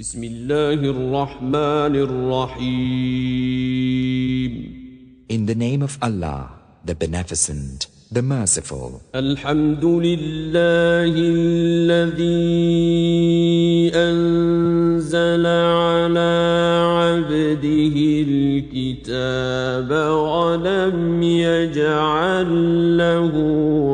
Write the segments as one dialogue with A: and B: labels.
A: بسم الله الرحمن الرحيم.
B: In the name of Allah, the Beneficent, the Merciful.
A: الحمد لله الذي أنزل على عبده الكتاب ولم يجعل له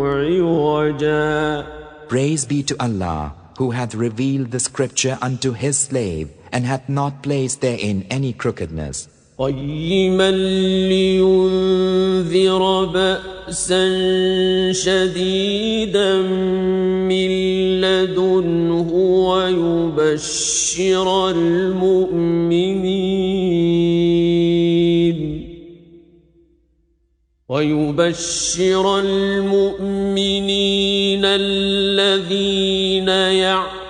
A: عوجا.
B: Praise be to Allah, who hath revealed the scripture unto his slave, and hath not placed therein any crookedness.
A: قيما لينذر بأسا شديدا من لدنه ويبشر المؤمنين الذين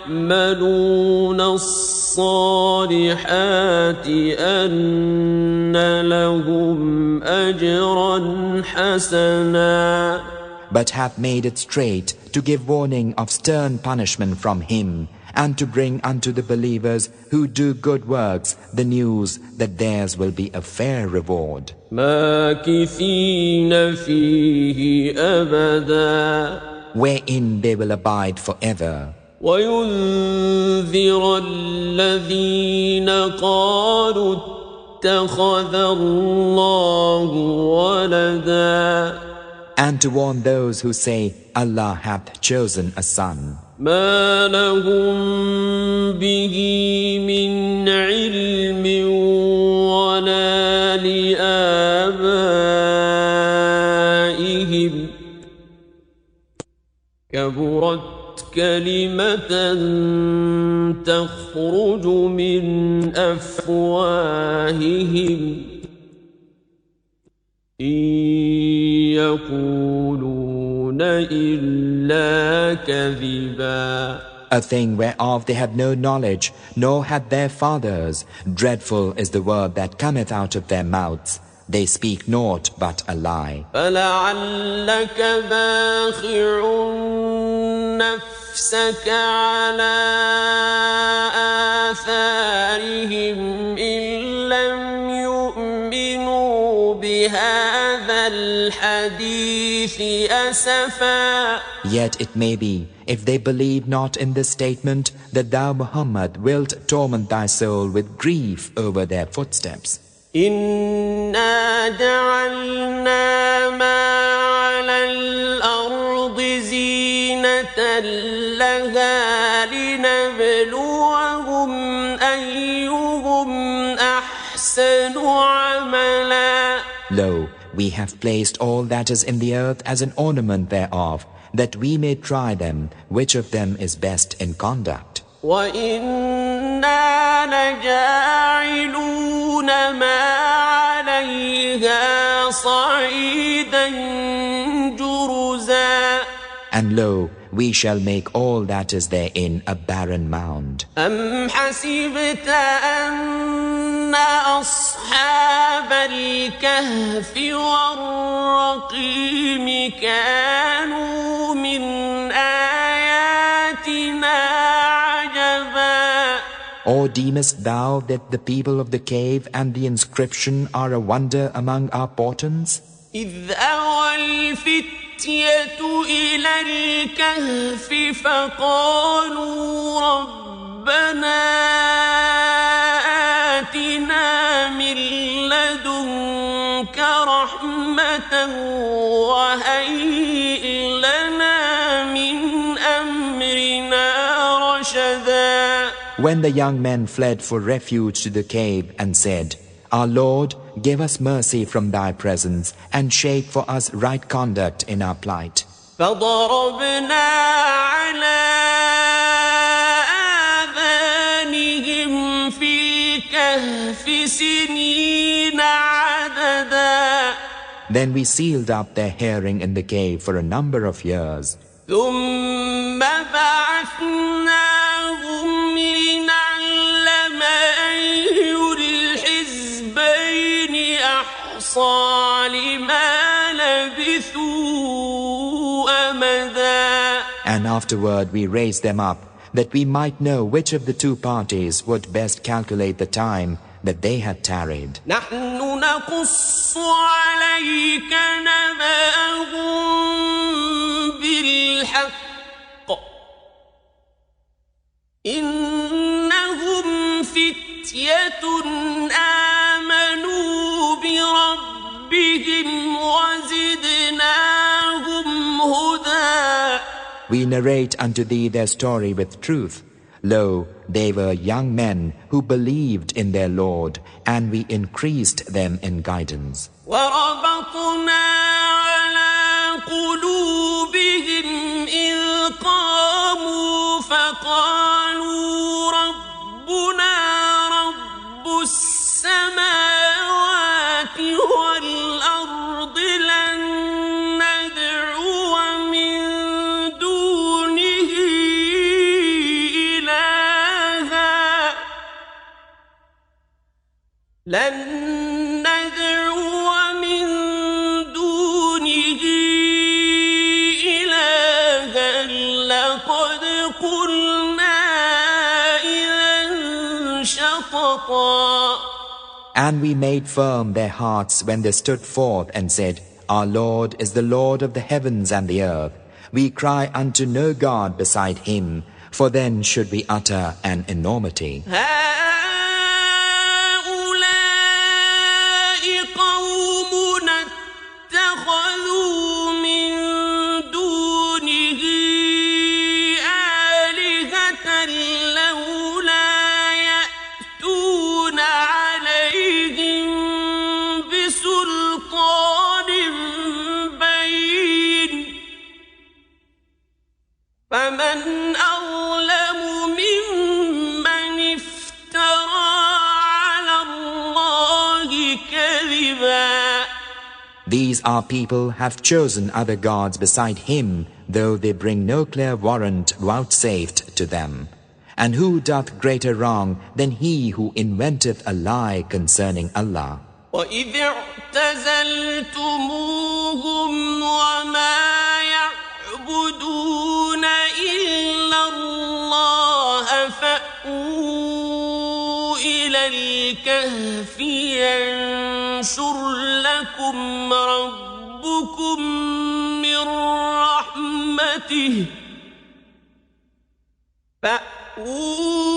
A: يعملون الصالحات أن لهم أجرا حسنا.
B: But hath made it straight to give warning of stern punishment from him, and to bring unto the believers who do good works the news that theirs will be a fair reward.
A: ماكثين فيه أبدا.
B: Wherein they will abide forever.
A: وينذر الذين قالوا اتخذ الله ولدا.
B: And to warn those who say Allah hath chosen a son.
A: ما لهم به من علم ولا لآبائهم كبرت كلمة تخرج من أفواههم إن يقولون إلا كذبا.
B: A thing whereof they have no knowledge, nor had their fathers. Dreadful is the word that cometh out of their mouths. They speak naught but a lie.
A: فلعلك باخع نفسك على آثارهم إن لم يؤمنوا بهذا الحديث أسفا.
B: Yet it may be, if they believe not in this statement, that thou Muhammad wilt torment thy soul with grief over their footsteps.
A: إنا جعلنا ما على الأرض زينة لها لنبلوهم أيهم أحسن عملا.
B: Lo, we have placed all that is in the earth as an ornament thereof, that we may try them, which of them is best in conduct.
A: وَإِنَّا لَجَاعِلُونَ مَا عَلَيْهَا صَعِيدًا جُرُزًا.
B: And lo, we shall make all that is therein a barren mound.
A: أَمْ حَسِبْتَ أَنَّ أَصْحَابَ الْكَهْفِ وَالرَّقِيمِ كَانُوا مِنْ آيَاتِنَا عَجَبًا.
B: Or deemest thou that the people of the cave and the inscription are a wonder among our portents?
A: إِذْ أَوَى الْفِتْيَةُ إِلَى الْكَهْفِ فَقَالُوا رَبَّنَا آتِنَا مِن لَّدُنكَ رَحْمَةً وَهَيِّئْ لَنَا مِنْ أَمْرِنَا رَشَدًا.
B: When the young men fled for refuge to the cave and said, Our Lord, give us mercy from thy presence and shape for us right conduct in our plight.
A: فَضَرَبْنَا عَلَىٰ آذَانِهِمْ فِي الْكَهْفِ سِنِينَ عَدَدًا.
B: Then we sealed up their hearing in the cave for a number of years.
A: ثُمَّ بَعَثْنَاهُمْ لِنَعْلَمَ أَيُّ الْحِزْبَيْنِ أَحْصَىٰ لِمَا لَبِثُوا أَمَدًا.
B: And afterward we raised them up that we might know which of the two parties would best calculate the time that they had tarried.
A: نحن نقص عليك نبأهم بالحق إنهم فتية آمنوا بربهم وزدناهم هدى.
B: We narrate unto thee their story with truth. Lo, they were young men who believed in their Lord, and we increased them in guidance.
A: وربطنا على قلوبهم إذ قاموا فقالوا ربنا رب السماوات والأرض لن ندعو من دونه إلها لقد قلنا إذا شططا.
B: And we made firm their hearts when they stood forth and said, Our Lord is the Lord of the heavens and the earth. We cry unto no God beside him, for then should we utter an enormity.
A: فمن أظلم ممن افترى على الله كذبا.
B: These our people have chosen other gods beside him, though they bring no clear warrant vouchsafed to them. And who doth greater wrong than he who inventeth a lie concerning Allah?
A: وإذ اعتزلتموهم وما يعبدون إلا الله فأووا إلى الكهف ينشر لكم ربكم من رحمته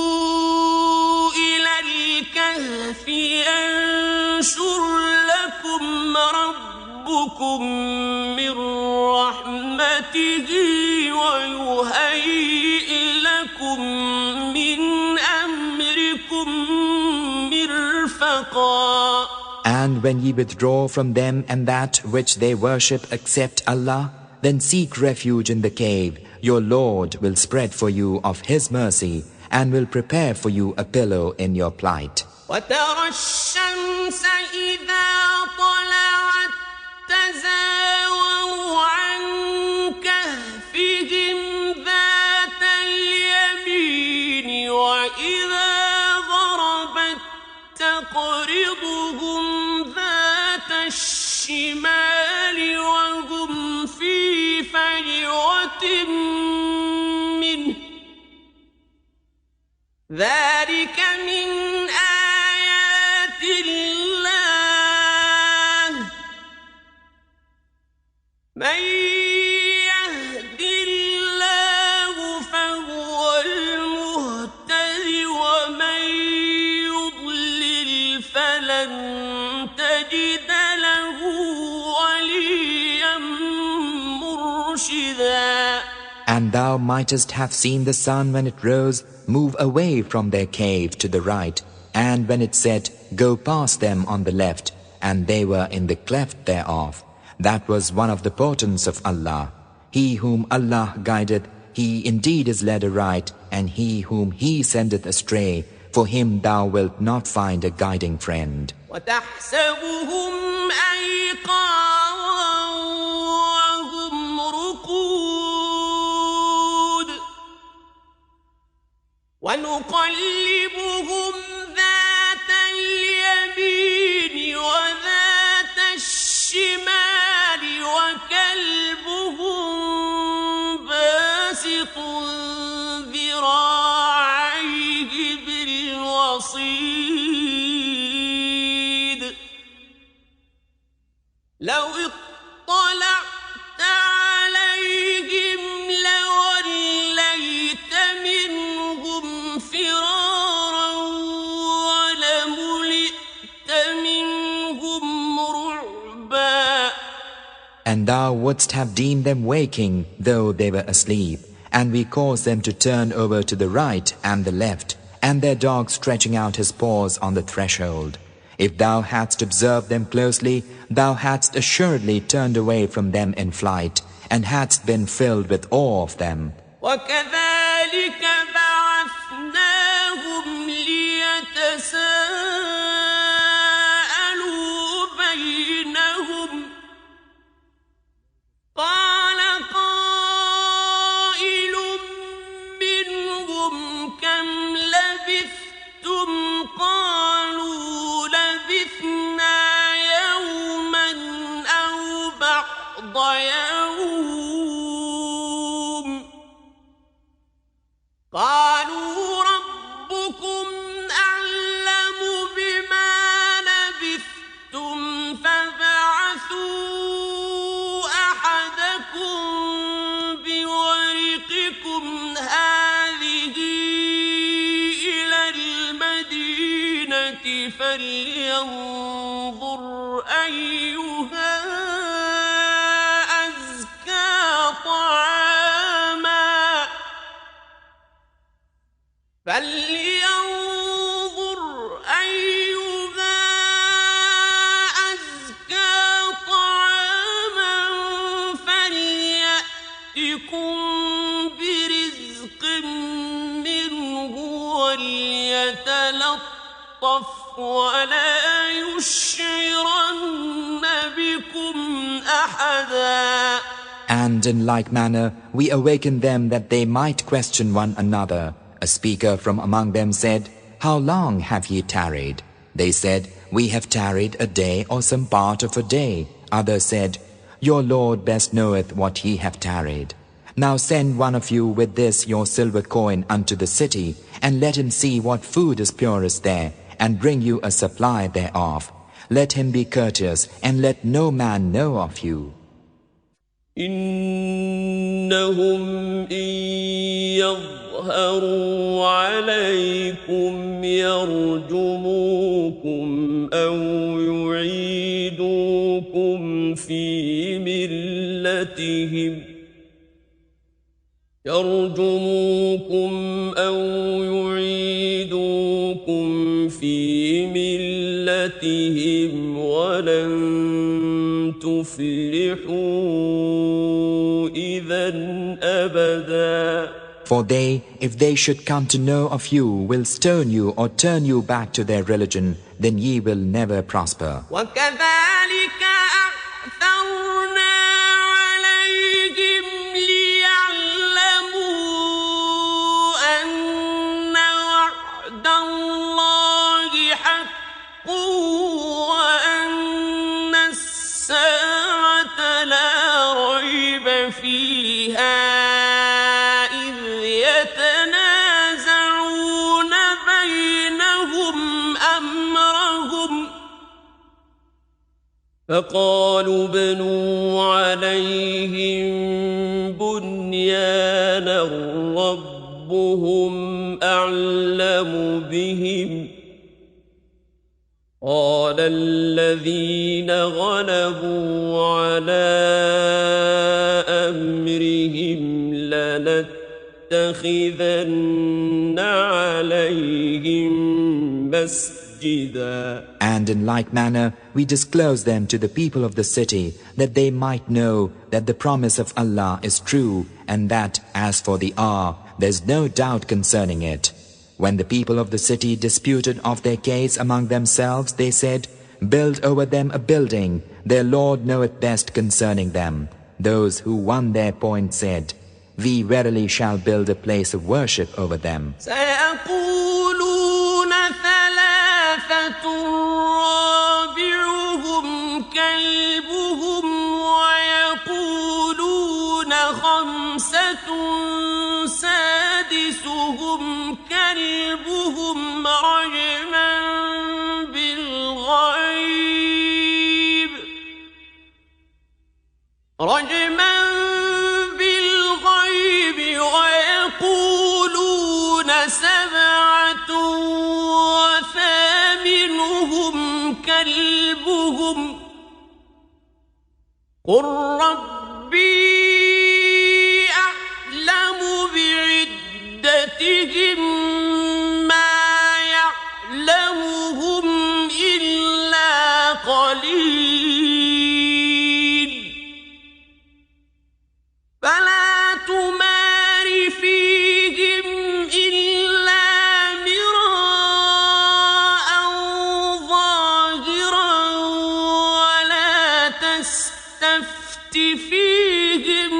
A: فأووا إلى الكهف ينشر لكم ربكم من رحمته ويهيئ لكم من أمركم مرفقا.
B: And when ye withdraw from them and that which they worship except Allah, then seek refuge in the cave. Your Lord will spread for you of His mercy and will prepare for you a pillow in your plight.
A: وترى الشمس إذا طلعت تزاور عن كهفهم ذات اليمين وإذا غربت تقرضهم ذات الشمال وهم في فجوة منه ذلك من آيات الله من يهد الله فهو المهتد ومن يضلل فلن تجد له وليا مرشدا.
B: And thou mightest have seen the sun when it rose move away from their cave to the right, and when it set, go past them on the left, and they were in the cleft thereof. That was one of the portents of Allah. He whom Allah guideth, he indeed is led aright, and he whom he sendeth astray, for him thou wilt not find a guiding friend.
A: وتحسبهم أيقاظا وهم رقود ونقلبهم ذات اليمين وذات الشمال وكلبهم باسط ذراعيه رصيد لو اطلعت عليهم لوليت منهم فرارا ولملئت منهم رعبا.
B: And thou wouldst have deemed them waking, though they were asleep, and we caused them to turn over to the right and the left, and their dog stretching out his paws on the threshold. If thou hadst observed them closely, thou hadst assuredly turned away from them in flight, and hadst been filled with awe of them.
A: وَكَذَلِكَ بَعَثْنَاهُمْ لِيَتَسَاءَلُوا بَيْنَهُمْ قَالَ قَائِلٌ مِّنْهُمْ كَمْ لَبِثْتُمْ قَالُوا لَبِثْنَا يَوْمًا أَوْ بَعْضَ يَوْمٍ قالوا ربكم أعلم بما لبثتم فابعثوا أحدكم بورقكم هذه إلى المدينة فلينظر أيها أزكى طعاما فليأتكم برزق منه وليتلطف ولا يشعرن بكم أحدا.
B: And in like manner, we awakened them that they might question one another. A speaker from among them said, How long have ye tarried? They said, We have tarried a day or some part of a day. Others said, Your Lord best knoweth what ye have tarried. Now send one of you with this your silver coin unto the city, and let him see what food is purest there, and bring you a supply thereof. Let him be courteous, and let no man know of you.
A: إنهم إن يظهروا عليكم يرجموكم أو يعيدوكم في ملتهم ولن تفلحوا إذا أبدا.
B: For they, if they should come to know of you, will stone you or turn you back to their religion, then ye will never prosper.
A: وَكَذَلِكَ أَعْثَرْنَا عَلَيْهِمْ لِيَعْلَمُوا أَنَّ وَعْدَ اللَّهِ حَقٌّ وَأَنَّ السَّاعَةَ لَا رَيْبَ فِيهَا فقالوا ابنوا عليهم بنيانا ربهم أعلم بهم قال الذين غلبوا على أمرهم لنتخذن عليهم مسجدا.
B: And in like manner, we disclose them to the people of the city, that they might know that the promise of Allah is true, and that, as for the hour, there is no doubt concerning it. When the people of the city disputed of their case among themselves, they said, Build over them a building, their Lord knoweth best concerning them. Those who won their point said, We verily shall build a place of worship over them.
A: رابعهم كلبهم ويقولون خمسة سادسهم كلبهم رجل قل ربي أعلم بعدتهم ما يعلمهم إلا قليل فلا تمار فيهم إلا مراء ظاهرا ولا تستفت فيهم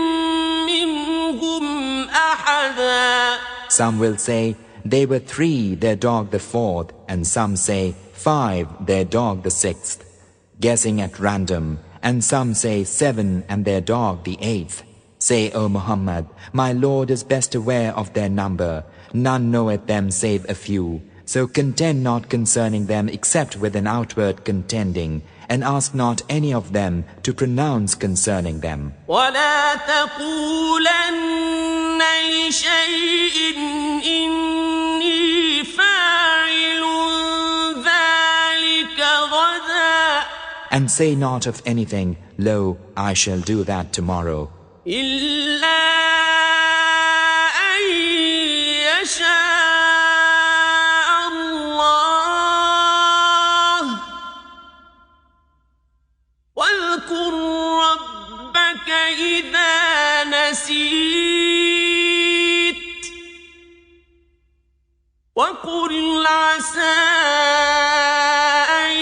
A: منهم أحدا.
B: Some will say, they were 3, their dog the 4th, and some say 5, their dog the 6th, guessing at random, and some say 7, and their dog the 8th. Say, O Muhammad, my Lord is best aware of their number, none knoweth them save a few. So contend not concerning them except with an outward contending, and ask not any of them to pronounce concerning them.
A: ولا تقولن لشيء إني فاعل ذلك غدا.
B: And say not of anything, lo, I shall do that tomorrow.
A: إلا أن يشاء الله واذكر ربك إذا نسيت وقل عسى أن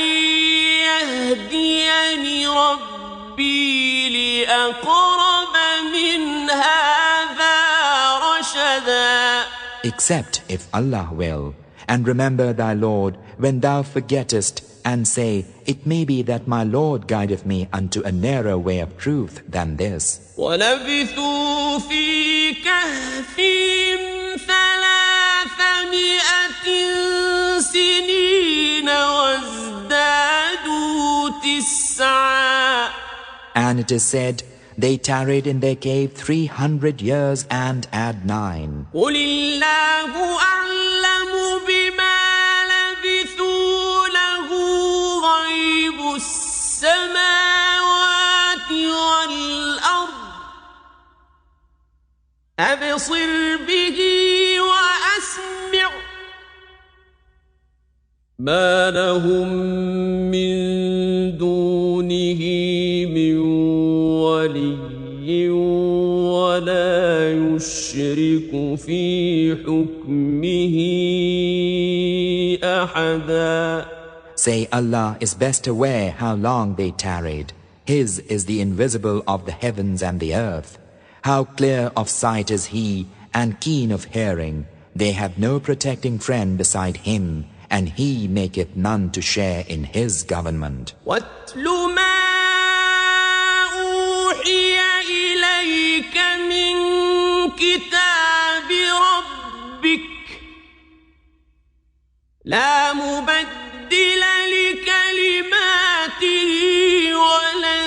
A: يهديني ربي لأقرب من هذا رشدا.
B: Except if Allah will, and remember thy Lord when thou forgettest, and say, it may be that my Lord guideth me unto a nearer way of truth than this.
A: وَلَبِثُوا فِي كَهْفِهِمْ 300 سِنِينَ وَازْدَادُوا 9.
B: And it is said, they tarried in their cave 300 years and add 9.
A: قُلِ اللَّهُ أَعْلَمُ بِمَا لَبِثُوا لَهُ غَيْبُ السَّمَاوَاتِ وَالْأَرْضِ أَبْصِرْ بِهِ وَأَسْمِعْ مَا لَهُم مِّن دُونِهِ مِن وَلِيٍّ وَلَا يُشْرِكُ فِي حُكْمِهِ أَحَدًا.
B: Say, Allah is best aware how long they tarried. His is the invisible of the heavens and the earth. How clear of sight is He and keen of hearing. They have no protecting friend beside Him, and He maketh none to share in His government.
A: وَاتْلُ مَا أُوحِيَ إِلَيْكَ مِنْ كِتَابِ رَبِّكَ لَا مُبَدِّلَ لِكَلِمَاتِهِ وَلَنْ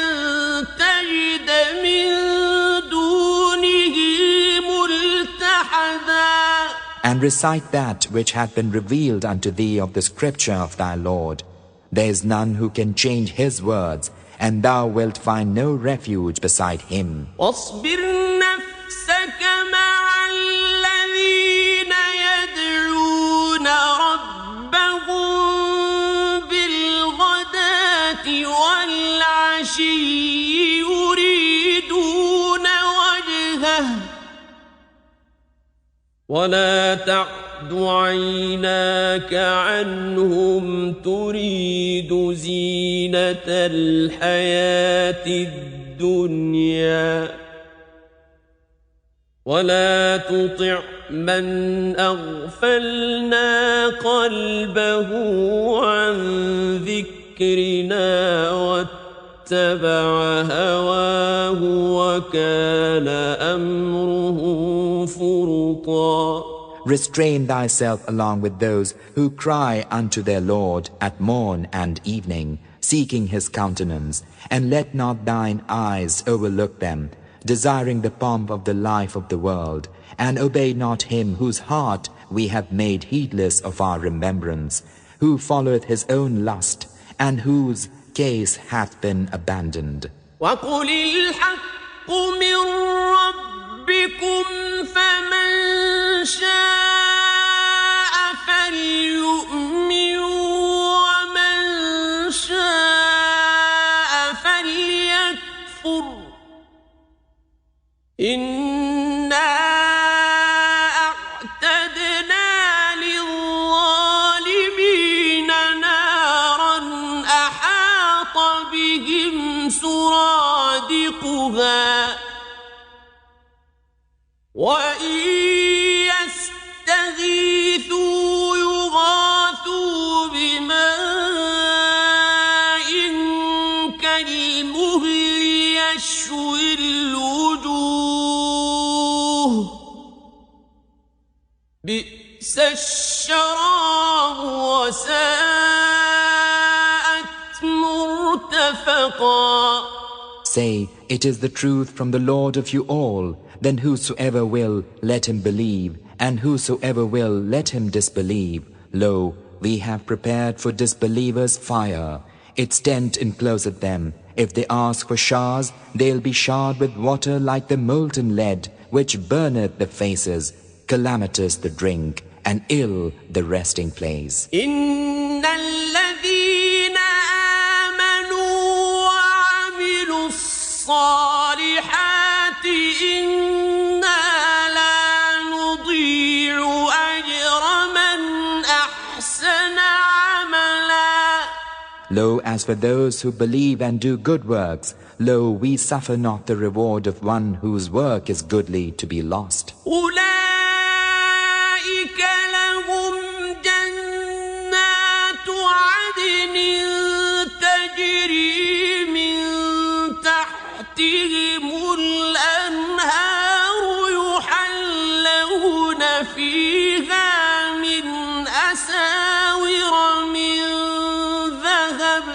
A: تَجِدَ مِنْ دُونِهِ مُلْتَحَدًا.
B: And recite that which hath been revealed unto thee of the scripture of thy Lord. There is none who can change His words, and thou wilt find no refuge beside Him.
A: واصبر نفسك مع الذين يدعون ربهم بالغداة والعشي يريدون وجهه ولا تعد عيناك عنهم تريد زينة الحياة الدنيا ولا تطع من أغفلنا قلبه عن ذكرنا واتبع هواه وكان أمره فرطا.
B: Restrain thyself along with those who cry unto their Lord at morn and evening, seeking His countenance, and let not thine eyes overlook them, desiring the pomp of the life of the world, and obey not him whose heart we have made heedless of our remembrance, who followeth his own lust, and whose case hath been abandoned.
A: وقل الحق من ربكم فمن شاء فليؤمن ومن شاء فليكفر إنا أعتدنا للظالمين نارا أحاط بهم سرادقها وإن يستغيثوا يغاثوا بماء كالمهل يشوي الوجوه بئس الشراب وساءت مرتفقا.
B: Say, it is the truth from the Lord of you all. Then whosoever will, let him believe, and whosoever will, let him disbelieve. Lo, we have prepared for disbelievers fire. Its tent encloseth them. If they ask for showers, they'll be showered with water like the molten lead, which burneth the faces. Calamitous the drink, and ill the resting place.
A: إن الذين آمنوا وعملوا الصالحات إنا لا نضيع أجر من أحسن عملا.
B: Lo, as for those who believe and do good works, lo, we suffer not the reward of one whose work is goodly to be lost.
A: أولئك لهم جنات عدن تجري من تحتهم الأنهار يحلون فيها من أساور من ذهب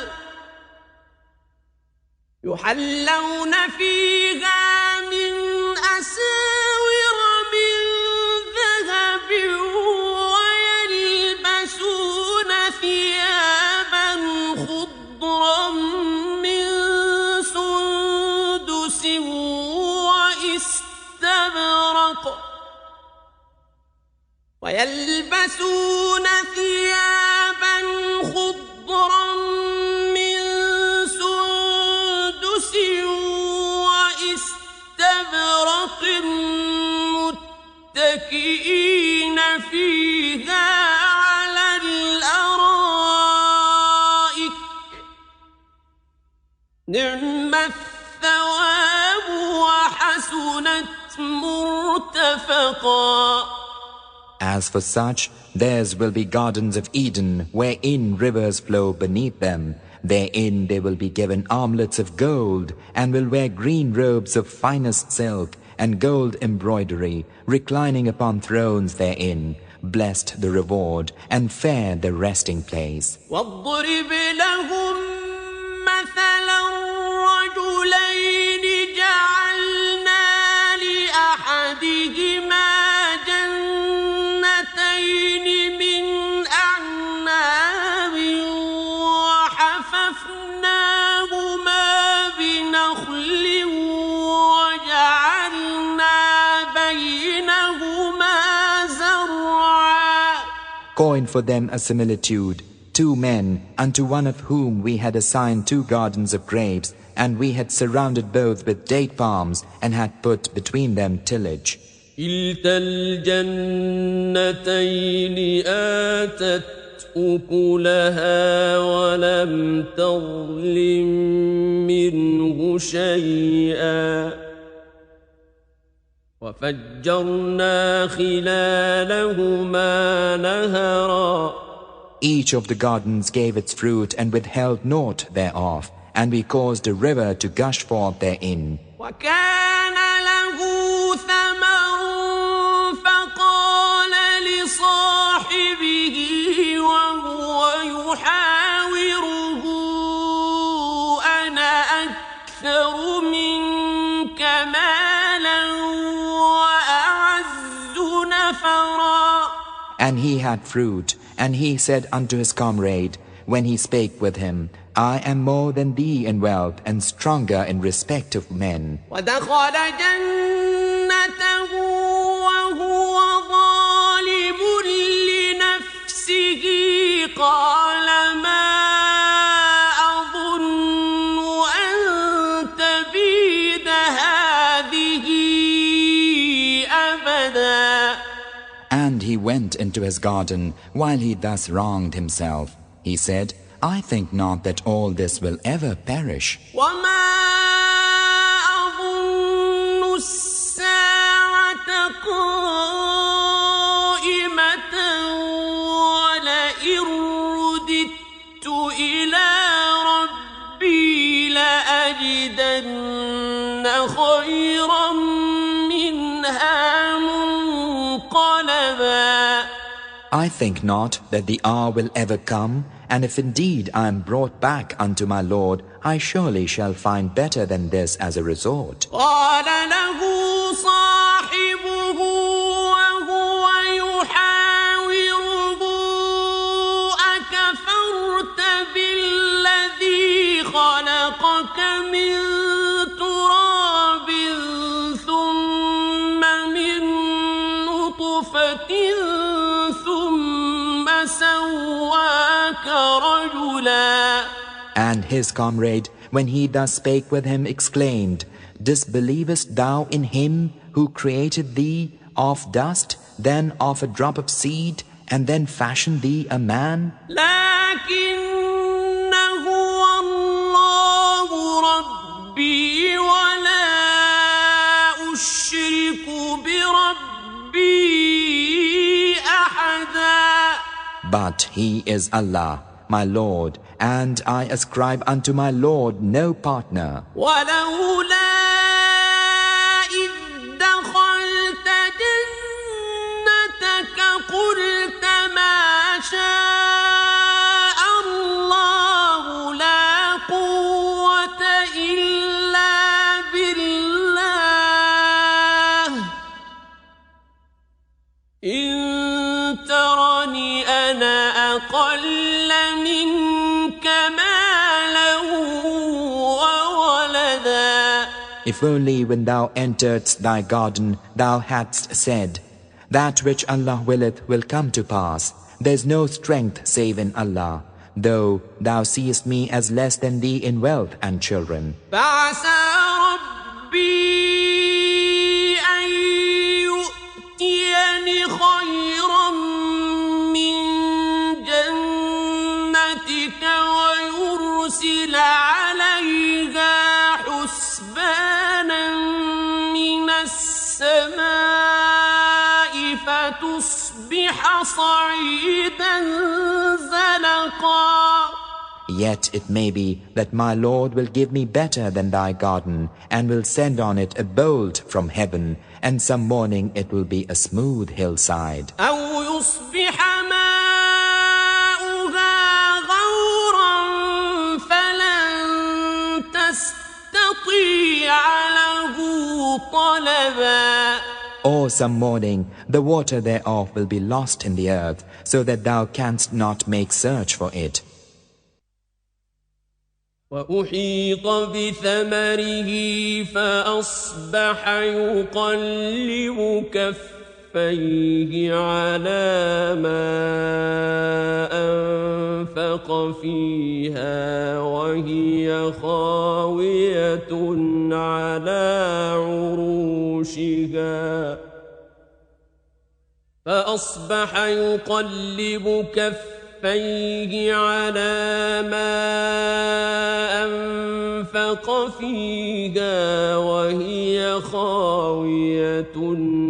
A: ويلبسون ثيابا خضرا من سندس واستبرق متكئين فيها على الأرائك نعم الثواب وحسنت مرتفقا.
B: As for such, theirs will be gardens of Eden, wherein rivers flow beneath them. Therein they will be given armlets of gold, and will wear green robes of finest silk, and gold embroidery, reclining upon thrones therein. Blessed the reward, and fair the resting place.
A: واضرب لهم مثلا رجلين جعلنا لأحدهما جنتين من أعناب وحففناهما بنخل وجعلنا بينهما زرعا.
B: Coin for them a similitude. 2 men, unto one of whom we had assigned 2 gardens of grapes, and we had surrounded both with date palms, and had put between them tillage.
A: كلتا الجنتين آتت أكلها ولم تظلم منه شيئا وفجرنا خلالهما نهرا.
B: Each of the gardens gave its fruit and withheld naught thereof, and we caused a river to gush forth therein.
A: وكان له ثمر فقال لصاحبه وهو يحاوره أنا أكثر منك مالا وأعز نفرا.
B: And he had fruit, and he said unto his comrade, when he spake with him, I am more than thee in wealth and stronger in respect of men.
A: ودخل جنته وهو ظالم لنفسه قال ما أظن أن تبيد هذه أبدا.
B: And he went into his garden while he thus wronged himself. He said, I think not that all this will ever perish.
A: وما أظن الساعة قائمة ولئن رددت إلى ربي لأجدن خيرا منها منقلبا.
B: I think not that the hour will ever come, and if indeed I am brought back unto my Lord, I surely shall find better than this as a resort.
A: قال له صاحبه وهو يحاوره أكفرت بالذي خلقك من تراب ثم من نطفة ثم سواك رجلا.
B: And his comrade, when he thus spake with him, exclaimed, Disbelievest thou in him who created thee of dust, then of a drop of seed, and then fashioned thee a man?
A: لكن هو الله ربي ولا أشرك بربي أحدا.
B: But he is Allah, my Lord, and I ascribe unto my Lord no partner.
A: ولولا إذ دخلت جنتك قلت ما شاء الله لا قوة إلا بالله إن ترني أنا أقل منك مالا وولدا.
B: If only when thou enteredst thy garden thou hadst said, That which Allah willeth will come to pass. There is no strength save in Allah, though thou seest me as less than thee in wealth and children.
A: فعسى ربي أن يؤتيني خيرا من جنتك ويرسل عليها حسبانا من السماء فتصبح صعيدا زلقا.
B: Yet it may be that my Lord will give me better than thy garden, and will send on it a bolt from heaven, and some morning it will be a smooth hillside.
A: أو يصبح ماؤها غورا فلن تستطيع له طلبا.
B: Or some morning the water thereof will be lost in the earth, so that thou canst not make search for it.
A: وأحيط بثمره فأصبح يقلب كفيه على ما أنفق فيها وهي خاوية على عروشها. فأصبح يقلب كفيه على ما أنفق فيها وهي خاوية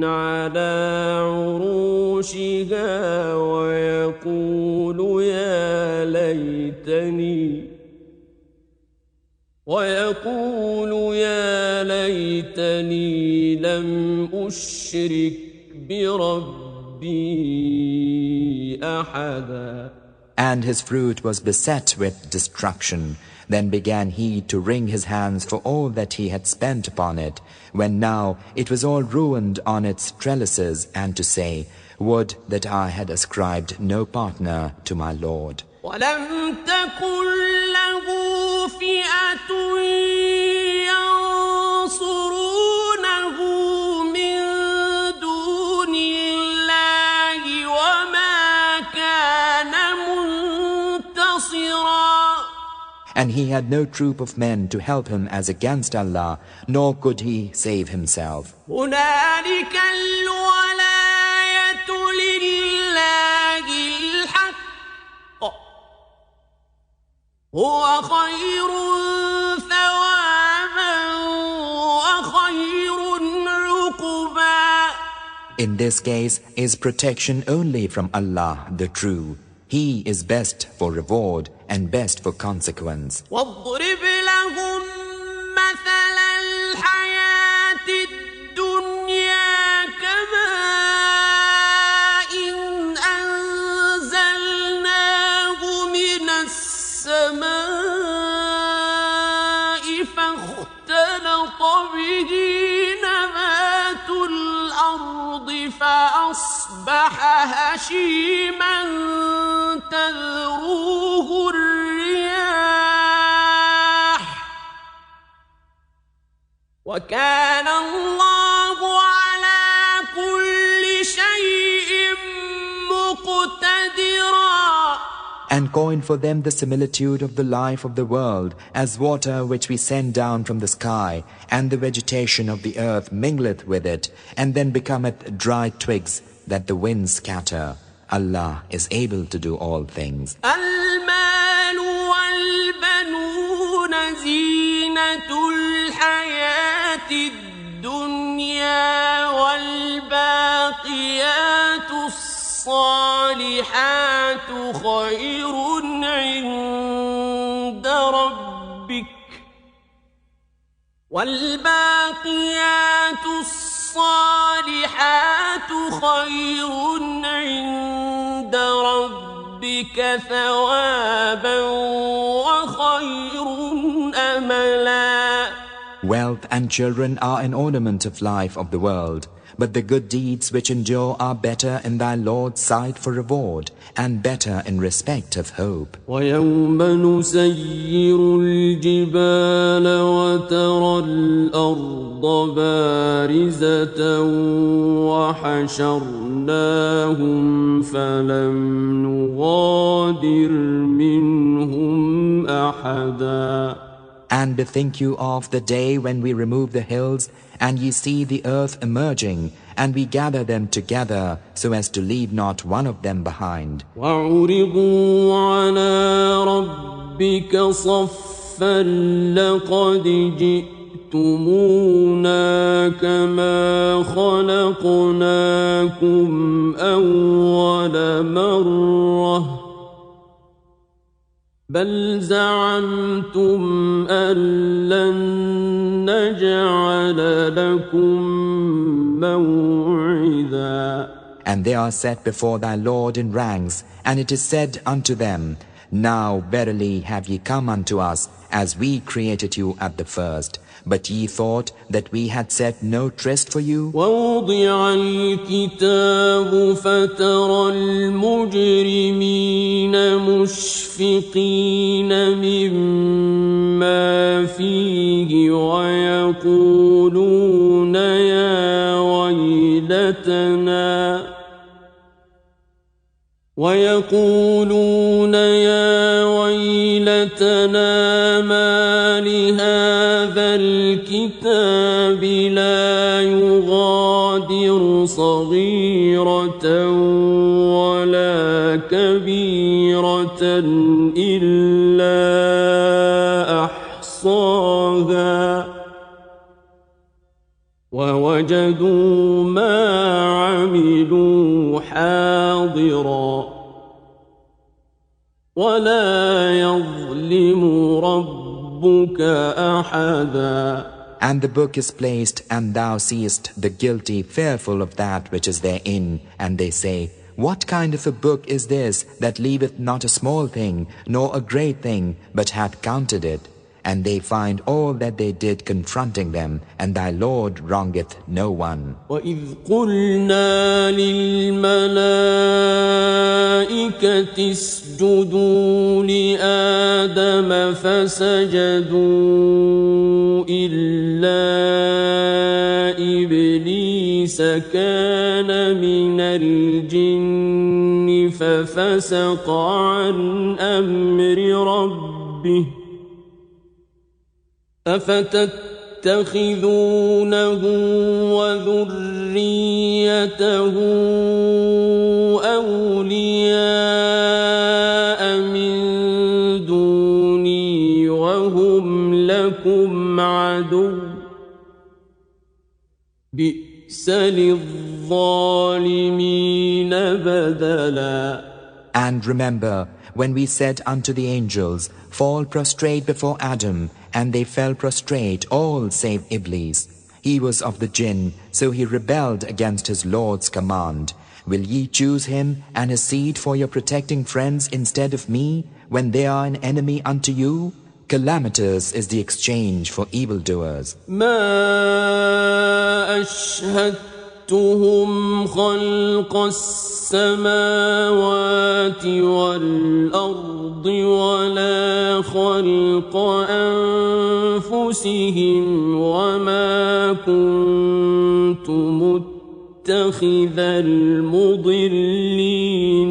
A: على عروشها ويقول يا ليتني لم أشرك بربي أحدا.
B: and his fruit was beset with destruction. Then began he to wring his hands for all that he had spent upon it, when now it was all ruined on its trellises, and to say, would that I had ascribed no partner to my Lord.
A: وَلَمْ تَكُنْ لَهُ فِئَةٌ يَنْصُرُونَهُ مِنْ دُونِ اللَّهِ وَمَا كَانَ مُنْتَصِرًا.
B: And he had no troop of men to help him as against Allah, nor could he save himself.
A: هُنَالِكَ الْوَلَايَةُ لِلَّهِ الْحَقِّ هُوَ خَيْرٌ ثَوَابًا وَخَيْرٌ عُقْبًا.
B: In this case is protection only from Allah, the True. He is best for reward and best for consequence.
A: وَاضْرِبْ لَهُم مَّثَلَ الْحَيَاةِ الدُّنْيَا كَمَاءٍ أَنزَلْنَاهُ مِنَ السَّمَاءِ فَاخْتَلَطَ بِهِ نَبَاتُ الْأَرْضِ فَأَصْبَحَ هَشِيمًا تَذْرُوهُ الرِّيَاحُ وَكَانَ اللَّهُ عَلَى كُلِّ شَيْءٍ مُقْتَدِرًا.
B: And coin for them the similitude of the life of the world, as water which we send down from the sky, and the vegetation of the earth mingleth with it, and then becometh dry twigs that the winds scatter. Allah is able to do all things.
A: الْمَالُ وَالْبَنُونَ زِينَةُ الْحَيَاةِ الدُّنْيَا وَالْبَاقِيَاتُ الصَّالِحَاتُ خَيْرٌ عِندَ رَبِّكَ والباقيات الصالحات خير عند ربك ثوابا وخير أملا.
B: Wealth and children are an ornament of life of the world, but the good deeds which endure are better in thy Lord's sight for reward, and better in respect of hope.
A: وَيَوْمَ نُسَيِّرُ الْجِبَالَ وَتَرَى الْأَرْضَ بَارِزَةً وَحَشَرْنَاهُمْ فَلَمْ نُغَادِرْ مِنْهُمْ أَحَدًا.
B: And bethink you of the day when we remove the hills, and ye see the earth emerging, and we gather them together so as to leave not one of them behind.
A: وَعُرِضُوا عَلَى رَبِّكَ صَفًّا لَقَدْ جِئْتُمُونَا كَمَا خَلَقْنَاكُمْ أَوَّلَ مَرَّةٍ بل زعمتم أن لن نجعل لكم موعدا.
B: And they are set before thy Lord in ranks, and it is said unto them, Now verily have ye come unto us, as we created you at the first. But ye thought that we had set no tryst for you?
A: وَوُضِعَ الْكِتَابُ فَتَرَى الْمُجْرِمِينَ مُشْفِقِينَ مِمَّا فِيهِ وَيَقُولُونَ يَا وَيْلَتَنَا مَا لِهَذَا الْكِتَابِ لَا يُغَادِرُ صَغِيرَةً وَلَا كَبِيرَةً إِلَّا أَحْصَاهَا وَوَجَدُوا مَا عَمِلُوا حَاضِرًا وَلَا يَظْلِمُ رَبُّكَ أَحَدًا.
B: And the book is placed, and thou seest the guilty fearful of that which is therein, and they say, What kind of a book is this that leaveth not a small thing, nor a great thing, but hath counted it? And they find all that they did confronting them, and thy Lord wrongeth no one.
A: وَإِذْ قُلْنَا لِلْمَلَائِكَةِ اسْجُدُوا لِآدَمَ فَسَجَدُوا إِلَّا إِبْلِيسَ كَانَ مِنَ الْجِنِّ فَفَسَقَ عَنْ أَمْرِ رَبِّهِ أفتتخذونه وذريته أولياء من دوني وهم لكم عدو بئس للظالمين بدلا.
B: And remember, when we said unto the angels, fall prostrate before Adam, and they fell prostrate, all save Iblis. He was of the jinn, so he rebelled against his Lord's command. Will ye choose him and his seed for your protecting friends instead of me, when they are an enemy unto you? Calamitous is the exchange for evildoers.
A: ما أشهدتهم خلق السماوات والأرض ولا خلق أنفسهم وما كنت متخذ المضلين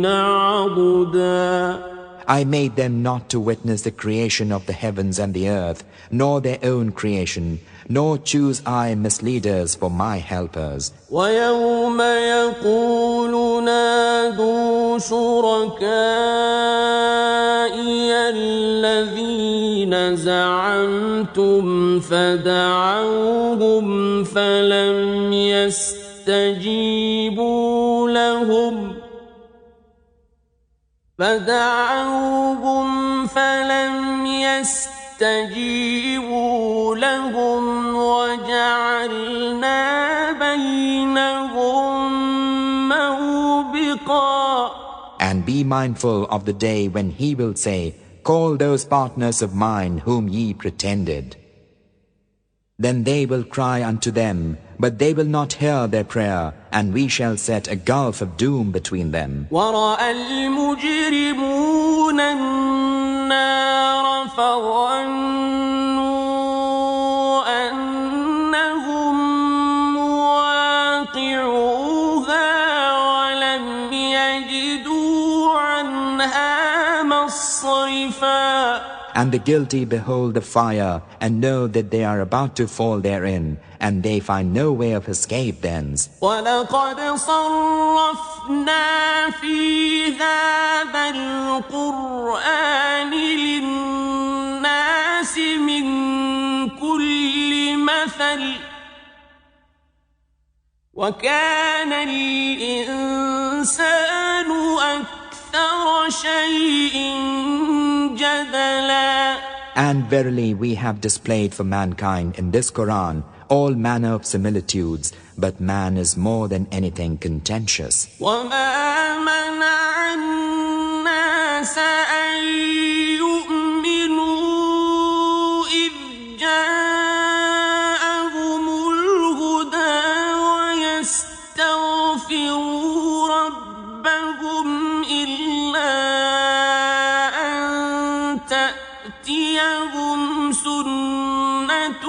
A: عضدا.
B: I made them not to witness the creation of the heavens and the earth, nor their own creation, nor choose I misleaders for my helpers.
A: وَيَوْمَ يَقُولُ نَادُوا شُرَكَائِيَ الَّذِينَ زَعَمْتُمْ فَدَعَوْهُمْ فَلَمْ يَسْتَجِيبُوا لهم وجعلنا بينهم موبقا.
B: And be mindful of the day when he will say, call those partners of mine whom ye pretended. Then they will cry unto them, but they will not hear their prayer, and we shall set a gulf of doom between them.
A: وَرَأَى الْمُجْرِمُونَ النَّارَ فَظَنُّوا أَنَّهُمْ مُوَاقِعُوهَا وَلَمْ يَجِدُوا عَنْهَا مَصْرِفًا.
B: And the guilty behold the fire, and know that they are about to fall therein, and they find no way of escape thence.
A: وَلَقَدْ صَرَّفْنَا فِي هَذَا الْقُرْآنِ لِلنَّاسِ مِنْ كُلِّ مَثَلٍ وَكَانَ الْإِنسَانُ أَكْثَرَ شَيْءٍ جَدَلًا.
B: And verily we have displayed for mankind in this Quran all manner of similitudes, but man is more than anything contentious.
A: وَمَا مَنَعَ النَّاسَ أَن يُؤْمِنُوا إِذْ جَاءَهُمُ الْهُدَى وَيَسْتَغْفِرُوا رَبَّهُمْ إِلَّا أَن تَأْتِيَهُمْ سُنَّةُ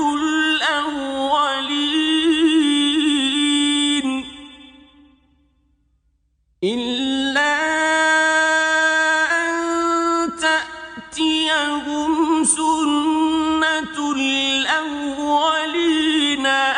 A: الْأَوَّلِينَ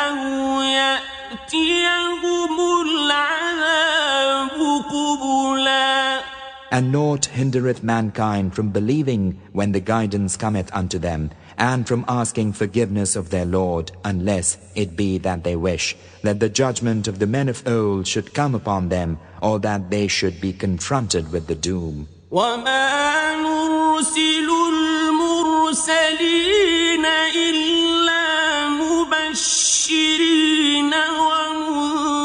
A: أَوْ يَأْتِيَهُمُ الْعَذَابُ قُبُلًا.
B: And naught hindereth mankind from believing when the guidance cometh unto them, and from asking forgiveness of their Lord, unless it be that they wish that the judgment of the men of old should come upon them, or that they should be confronted with the doom.
A: وَمَا نُرْسِلُ الْمُرْسَلِينَ إِلَّا مُبَشِّرِينَ وَمُنذِرِينَ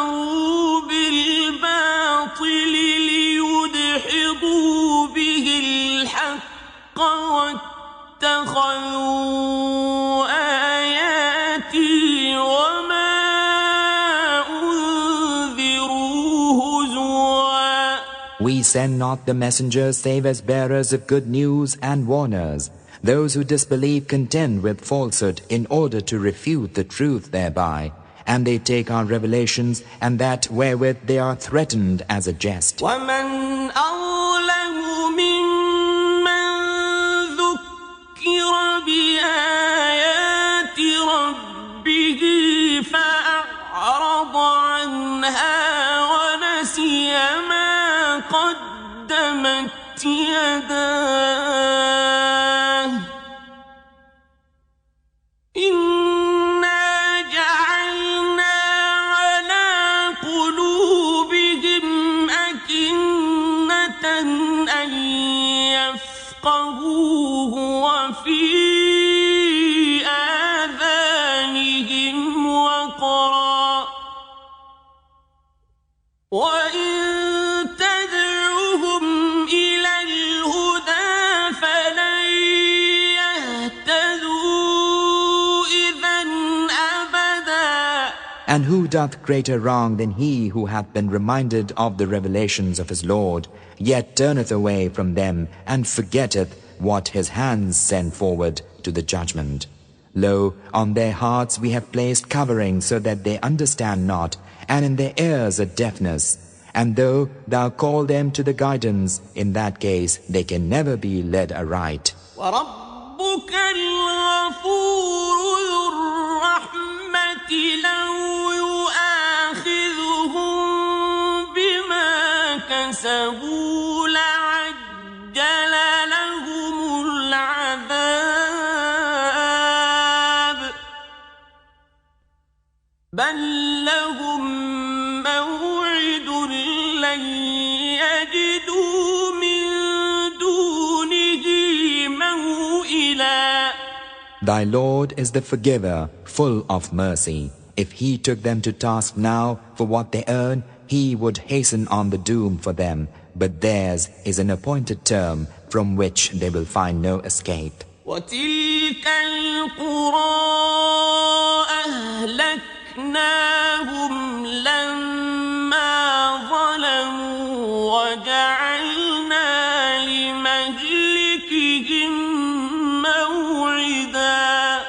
A: ومكروا بالباطل ليدحضوا به الحق واتخذوا آياتي وما أنذروا هزوا.
B: We send not the messengers save as bearers of good news and warners. Those who disbelieve contend with falsehood in order to refute the truth thereby, and they take our revelations and that wherewith they are threatened as a jest.
A: ومن أظلم ممن ذكر بآيات ربه فأعرض عنها ونسي ما قدمت يداه إنا جعلنا على قلوبهم أكنة أن يفقهوه وفي آذانهم وقرا وإن تدعوهم إلى الهدى فلن يهتدوا إذا أبدا.
B: And who doth greater wrong than he who hath been reminded of the revelations of his Lord, yet turneth away from them and forgetteth what his hands send forward to the judgment? Lo, on their hearts we have placed covering so that they understand not, and in their ears a deafness. And though thou call them to the guidance, in that case they can never be led aright.
A: وربك الغفور ذو الرحمة لو يؤاخذهم بما كسبوا لعجل لهم العذاب بل لهم موعد لن يجدوا من دونه موئلا.
B: Thy Lord is the forgiver, full of mercy. If he took them to task now for what they earn, he would hasten on the doom for them, but theirs is an appointed term from which they will find no escape.
A: وتلك القرى أهلكناهم لما ظلموا وجعلنا لمهلكهم موعدا.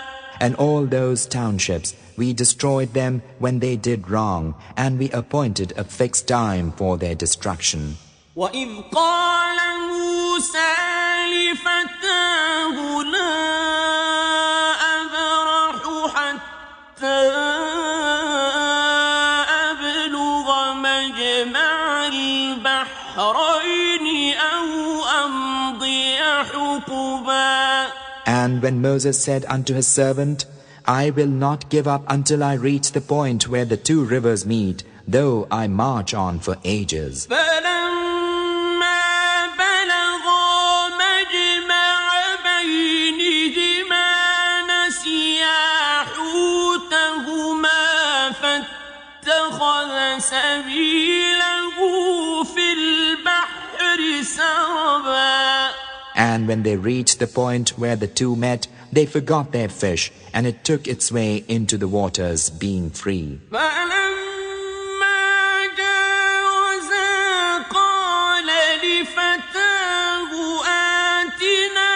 B: And all those townships, we destroyed them when they did wrong, and we appointed a fixed time for their destruction.
A: وإذ قال موسى لفتاه لا أبرح حتى أبلغ مجمع البحرين أو أمضي حقبا.
B: And when Moses said unto his servant, I will not give up until I reach the point where the two rivers meet, though I march on for ages.
A: فلما بلغا مجمع بينهما نسيا حوتهما فاتخذ سبيله في البحر سربا.
B: And when they reached the point where the two met, they forgot their fish, and it took its way into the waters, being free.
A: فلما جاوزا قال لفتاه آتنا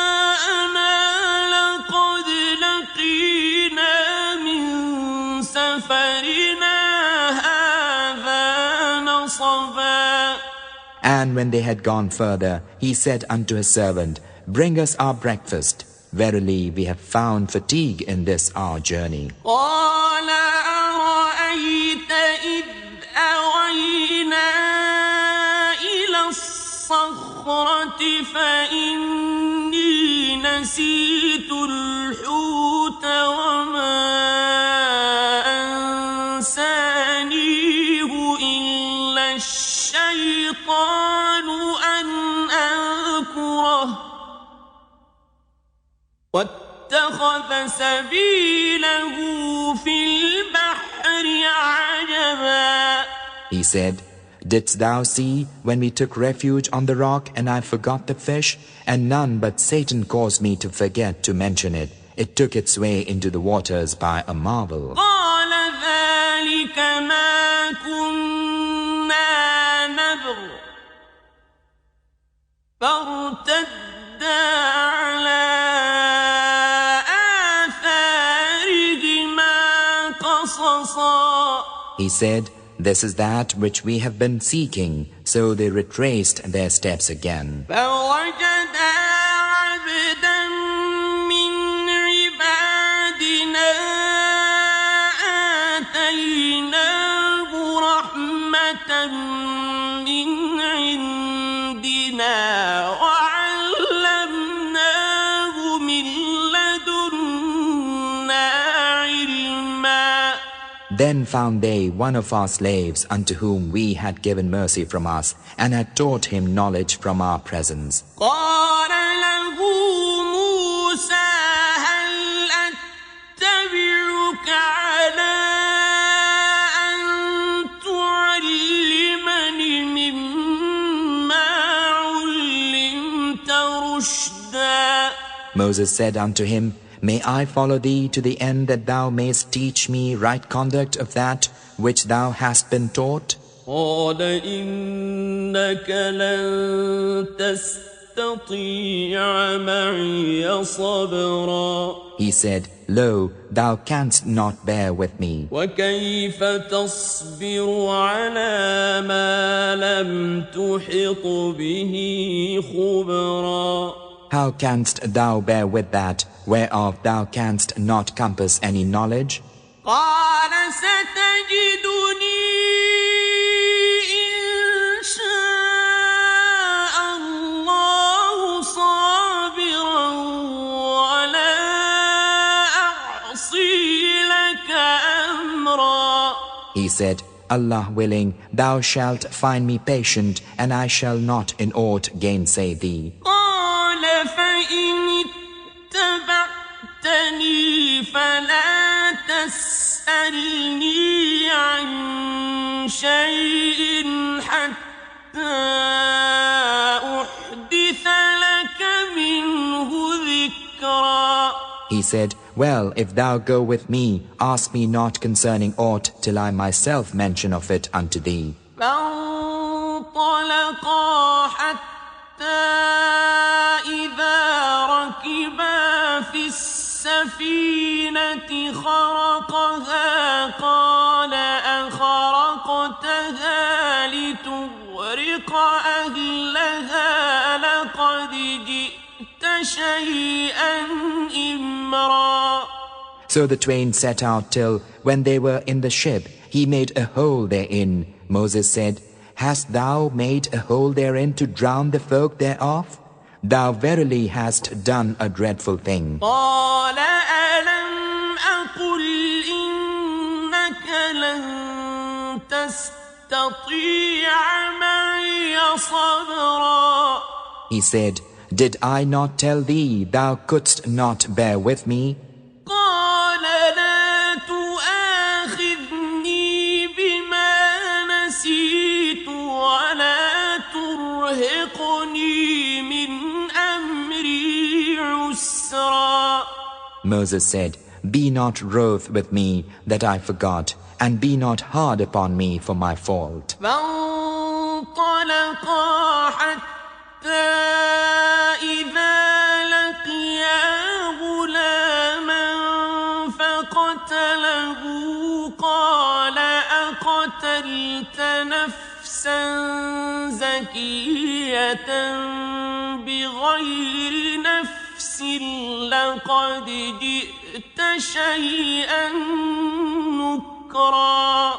A: غداءنا لقد لقينا من سفرنا هذا نصبا.
B: And when they had gone further, he said unto his servant, Bring us our breakfast. Verily, we have found fatigue in this our journey.
A: قال أرأيت إذ أوينا إلى الصخرة فإني نسيت الحوت وما أنسانيه إلا الشيطان أن أذكره واتخذ سبيله في البحر عجبا.
B: He said, Didst thou see when we took refuge on the rock and I forgot the fish, and none but Satan caused me to forget to mention it. It took its way into the waters by a marvel.
A: قال ذلك ما كنا نبغ فارتدا على آثارهما قصصا.
B: He said, This is that which we have been seeking. So they retraced their steps again.
A: فوجدا عبدا من عبادنا آتيناه رحمة من عندنا وعلمناه من لدنا علما.
B: Then found they one of our slaves unto whom we had given mercy from us, and had taught him knowledge from our presence.
A: قال له موسى هل أتبعك على أن تعلمني مما علمت رشدا.
B: Moses said unto him, May I follow thee to the end that thou mayst teach me right conduct of that which thou hast been taught?
A: قال إنك لن تستطيع معي صبرا.
B: He said, Lo, thou canst not bear with me.
A: وكيف تصبر على ما لم تحط به خبرا.
B: How canst thou bear with that whereof thou canst not compass any knowledge?
A: قال ستجدني إن شاء الله صابرا ولا أعصي لك أمرا.
B: He said, Allah willing, thou shalt find me patient, and I shall not in aught gainsay thee.
A: قال فإن اتبعتني فلا تسألني عن شيء حتى أحدث لك منه ذكرا.
B: He said, Well, if thou go with me, ask me not concerning aught till I myself mention of it unto thee.
A: فانطلقا حتى إذا ركبا في السفينة خرقها قال أخرقتها لتغرق أهلها لقد جئت شيئا إمرا.
B: So the twain set out till, when they were in the ship, he made a hole therein. Moses said, Hast thou made a hole therein to drown the folk thereof? Thou verily hast done a dreadful thing.
A: قال ألم أقل إنك لن تستطيع معي صبرا.
B: He said, Did I not tell thee thou couldst not bear with me?
A: قال لا تؤاخذني بما نسيت ولا ترهقني من أمري عسرا.
B: Moses said, Be not wroth with me that I forgot, and be not hard upon me for my fault.
A: فانطلقا حتى إذا لقيا غلاما فقتله قال أقتلت نفسا زكية بغير نفس لقد جئت شيئا نكرا.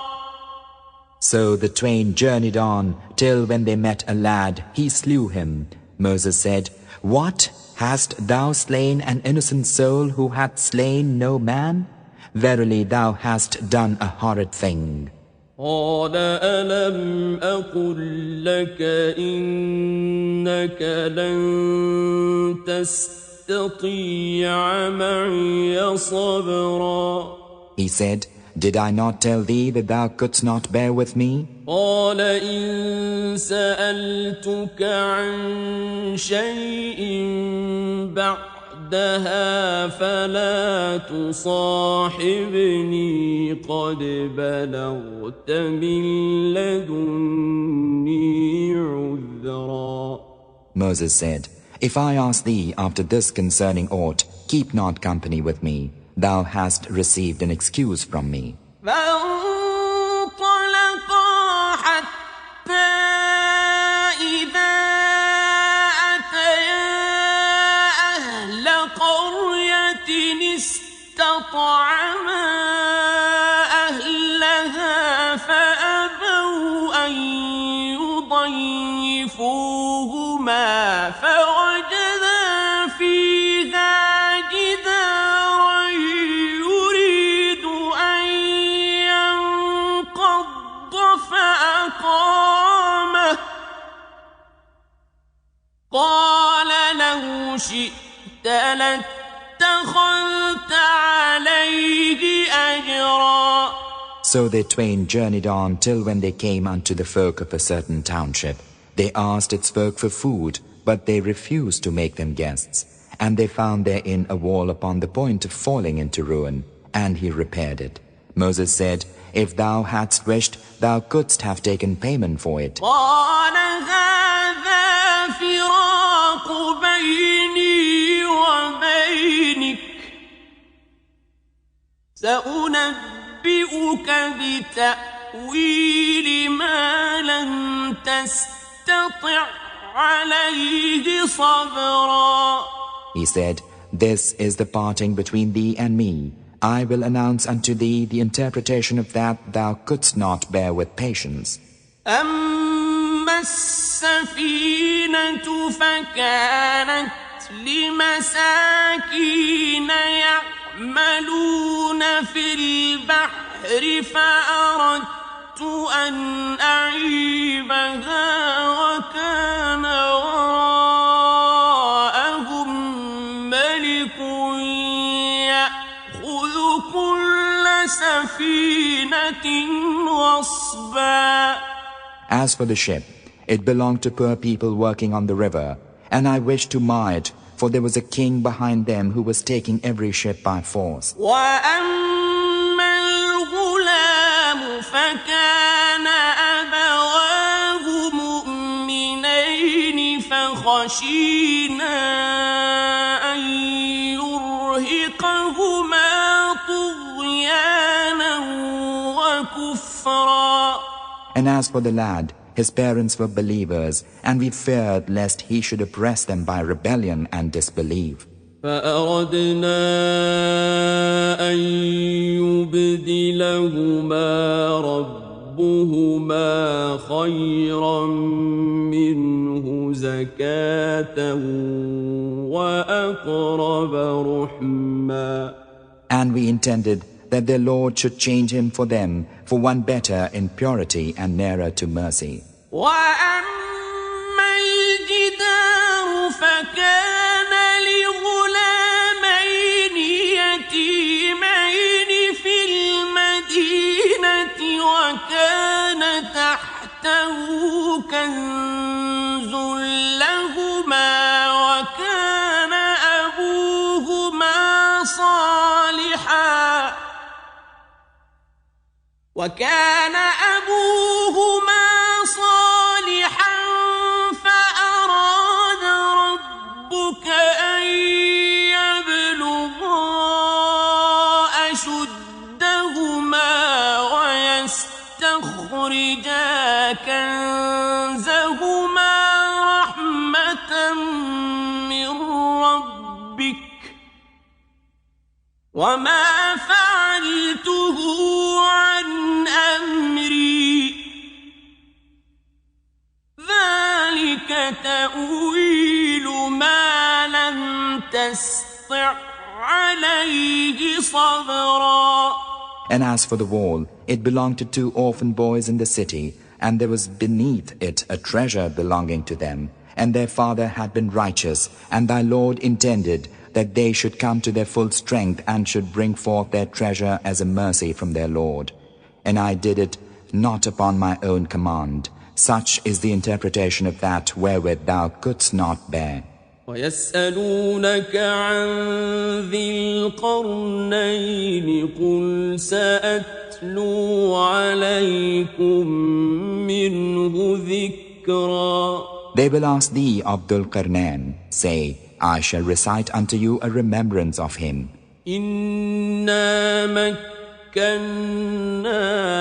B: So the twain journeyed on, till when they met a lad, he slew him. Moses said, What? Hast thou slain an innocent soul who hath slain no man? Verily thou hast done a horrid thing.
A: قال ألم أقل لك إنك لن تستطيع تستطيع معي صبرا.
B: He said, Did I not tell thee that thou couldst not bear with me?
A: قال إن سألتك عن شيء بعدها فلا تصاحبني قد بلغت من لدني عذرا.
B: Moses said, If I ask thee after this concerning aught, keep not company with me. Thou hast received an excuse from me.
A: فانطلقا حتى إذا أتيا أهل قرية استطعما أهلها فأبوا أن يضيفوهما فوجدا فيها جدارا يريد أن ينقض فأقامه. قال لو شئت لاتخذت عليه أجرا.
B: So they twain journeyed on till when they came unto the folk of a certain township. They asked its folk for food, but they refused to make them guests. And they found therein a wall upon the point of falling into ruin, and he repaired it. Moses said, If thou hadst wished, thou couldst have taken payment for it.
A: قال هذا فراق بيني وبينك سأنبئك بتأويل ما لم تستطع عليه صبرا.
B: He said, This is the parting between thee and me. I will announce unto thee the interpretation of that thou couldst not bear with patience.
A: أما السفينة فكانت لمساكين يعملون في البحر فأردت أن أعيبها وكان وراءهم ملك يأخذ كل سفينة غصبا.
B: As for the ship, it belonged to poor people working on the river, and I wished to mar it, for there was a king behind them who was taking every ship by force.
A: وأما الغلام فكان أبواه مؤمنين فخشينا أن يرهقهما طغيانا وكفرا.
B: And as for the lad, his parents were believers, and we feared lest he should oppress them by rebellion and disbelief.
A: فأردنا أن يبدلهما ربهما خيرا منه زكاة وأقرب رحما.
B: And we intended that their Lord should change him for them for one better in purity and nearer to mercy.
A: وأما الجدار فكان لغلامين يتيمين في المدينة وكان تحته كنز لهما وكان أبوهما صالحا فأراد ربك أن يبلغا أشدهما ويستخرجا كنزهما رحمة من ربك وما فعلته عن أمري ذلك تأويل ما لم تسطع عليه صبرا.
B: And as for the wall, it belonged to 2 orphan boys in the city, and there was beneath it a treasure belonging to them, and their father had been righteous, and thy Lord intended that they should come to their full strength and should bring forth their treasure as a mercy from their Lord. And I did it not upon my own command. Such is the interpretation of that wherewith thou couldst not bear.
A: ويسألونك عن ذي القرنين قل سأتلو عليكم منه ذكرا.
B: They will ask thee, Abdul Qarnain. Say, I shall recite unto you a remembrance of him.
A: إنا مكنا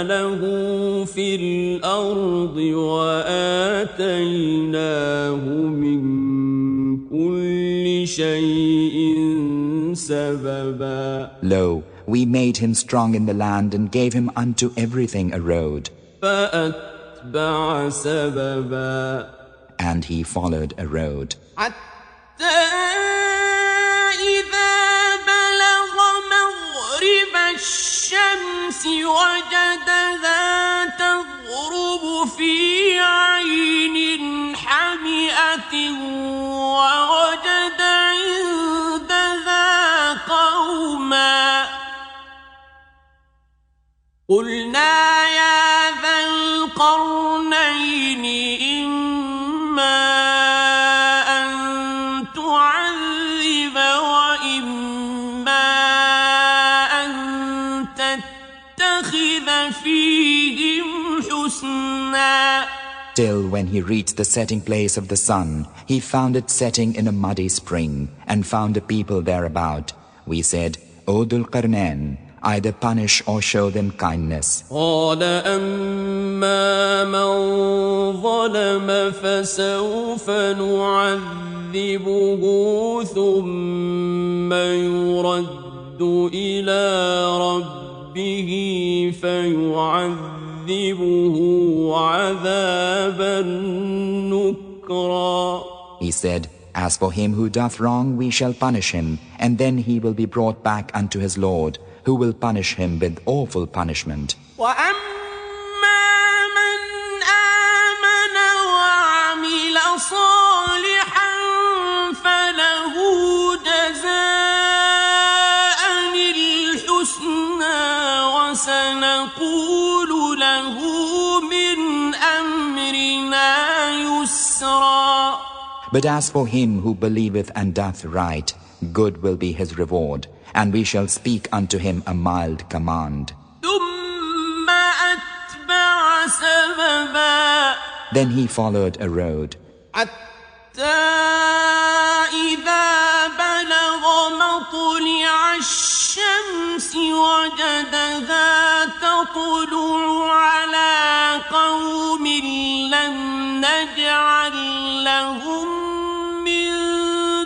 A: له في الأرض وآتيناه من كل شيء سببا.
B: Lo, we made him strong in the land and gave him unto everything a road.
A: فأتبع سببا.
B: And he followed a road.
A: حتى إذا بلغ مغرب الشمس وجدها تغرب في عين حمئة ووجد عندها قوما قلنا يا ذا القرنين إما أن تعذب وإما أن تتخذ فيهم حسنا.
B: Till when he reached the setting place of the sun, he found it setting in a muddy spring, and found a people thereabout. We said, O Dhul Qarnain, either punish or show them kindness.
A: قال أما من ظلم فسوف نعذبه ثم يرد إلى ربه فيعذبه عذابا نكرا.
B: He said, As for him who doth wrong, we shall punish him, and then he will be brought back unto his Lord, who will punish him with awful punishment.
A: وَأَمَّا مَنْ آمَنَ وَعَمِلَ صَالِحًا فَلَهُ جَزَاءً الْحُسْنَى وَسَنَقُولُ لَهُ مِنْ أَمْرِنَا يُسْرًا.
B: But as for him who believeth and doth right, good will be his reward, and we shall speak unto him a mild command.
A: ثُمَّ أَتْبَعَ سَبَبًا.
B: Then he followed a road.
A: حتى إذا بلغ مطلع الشمس وجدها تطلع على قوم لم نجعل لهم من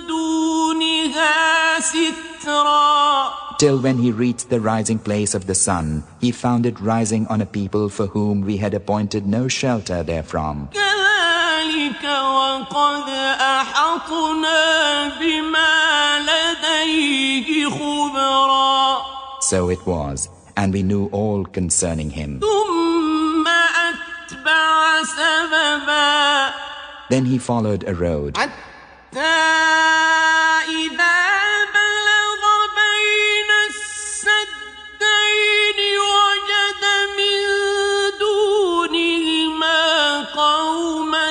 A: دونها سترا.
B: Till when he reached the rising place of the sun, he found it rising on a people for whom we had appointed no shelter therefrom.
A: كذلك وقد أحطنا بما لديه خبرا.
B: So it was, and we knew all concerning him.
A: ثم أتبع سببا.
B: Then he followed a road.
A: حتى إذا بلغ بين السدين وجد من دونهما قوما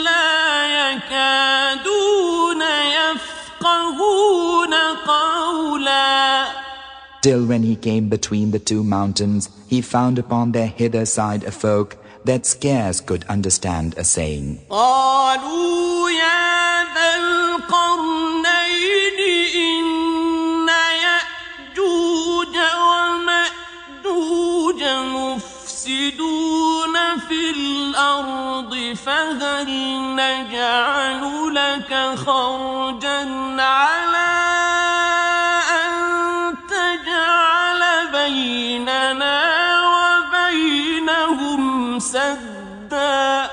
A: لا يكادون يفقهون قولا.
B: Till when he came between the two mountains, he found upon their hither side a folk that scarce could understand a saying.
A: قالوا يا ذا القرنين إن يأجوج ومأجوج مفسدون في الأرض فهل نجعل لك خرجا على أن تجعل بيننا وبينهم سدا.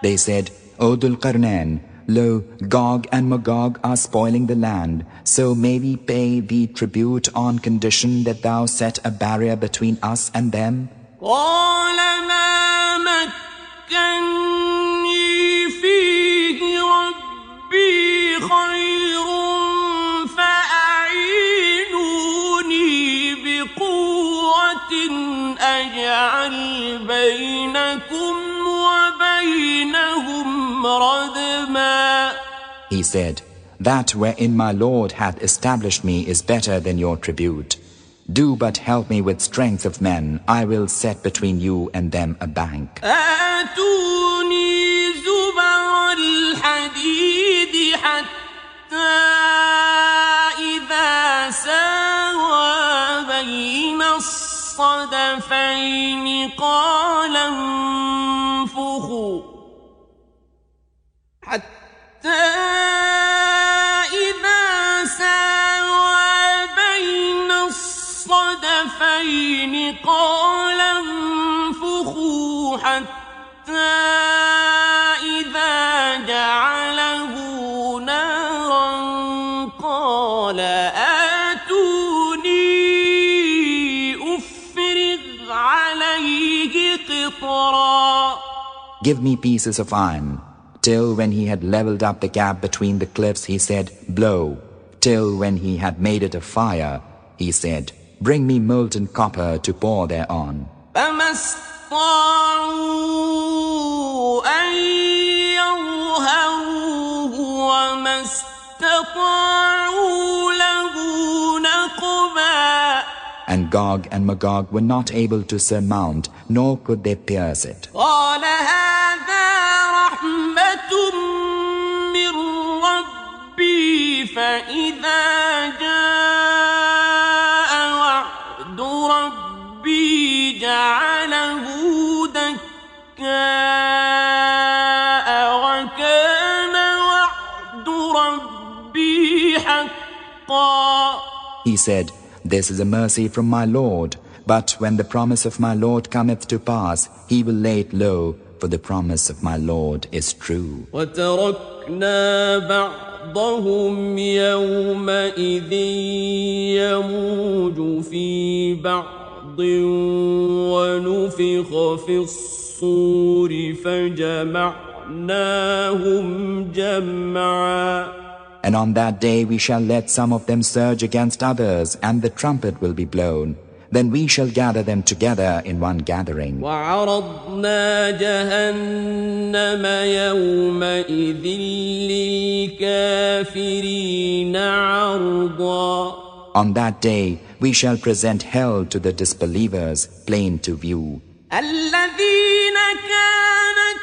B: They said, O Dhul Qarnain, lo, Gog and Magog are spoiling the land, so may we pay thee tribute on condition that thou set a barrier between us and them?
A: قال ما مكني فيه ربي أجعل بينكم وبينهم ردما.
B: He said, that wherein my Lord hath established me is better than your tribute. Do but help me with strength of men, I will set between you and them a bank.
A: آتوني زبر الحديد حتى إذا ساوى بين الصدفين قال انفخوا حتى إذا ساوى بين الصدفين قال انفخوا حتى إذا جعله نارا قال آتوني أفرغ عليه قطرا.
B: Give me pieces of iron. Till when he had leveled up the gap between the cliffs, he said, blow. Till when he had made it a fire, he said, bring me molten copper to pour thereon.
A: فما استطاعوا أن يظهروه وما استطاعوا له نقبا.
B: And Gog and Magog were not able to surmount, nor could they pierce it.
A: قال هذا رحمة من ربي فإذا جاء وعد ربي جعله دكاء وكان وعد ربي حقا.
B: He said, this is a mercy from my Lord, but when the promise of my Lord cometh to pass, he will lay it low, for the promise of my Lord is true.
A: وتركنا بعضهم يومئذ يموج في بعض ونفخ في الصور فجمعناهم جمعا.
B: And on that day we shall let some of them surge against others, and the trumpet will be blown. Then we shall gather them together in one gathering.
A: وعرضنا جهنم يومئذ للكافرين عرضا.
B: On that day we shall present hell to the disbelievers, plain to view.
A: الذين كانت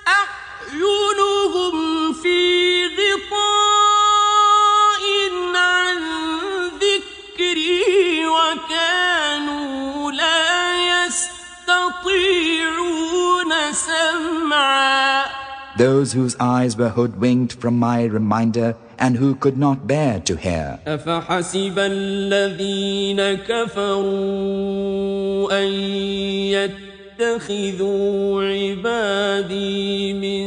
A: أعينهم في غطاء عن ذكري وكانوا لا يستطيعون سمعا.
B: Those whose eyes were hoodwinked from my reminder and who could not bear to hear.
A: أفحسب الذين كفروا أن يتخذوا عبادي من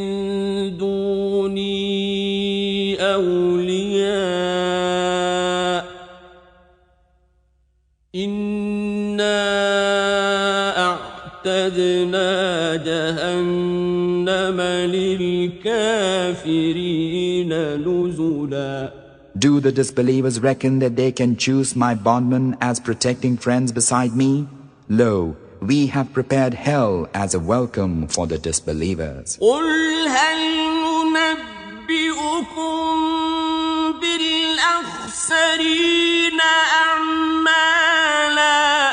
A: دوني أولياء إنا أعتدنا جهنم للكافرين نزلا.
B: Do the disbelievers reckon that they can choose my bondmen as protecting friends beside me? Lo, we have prepared hell as a welcome for the disbelievers.
A: قل هل ننبئكم بالأخسرين أعمالا.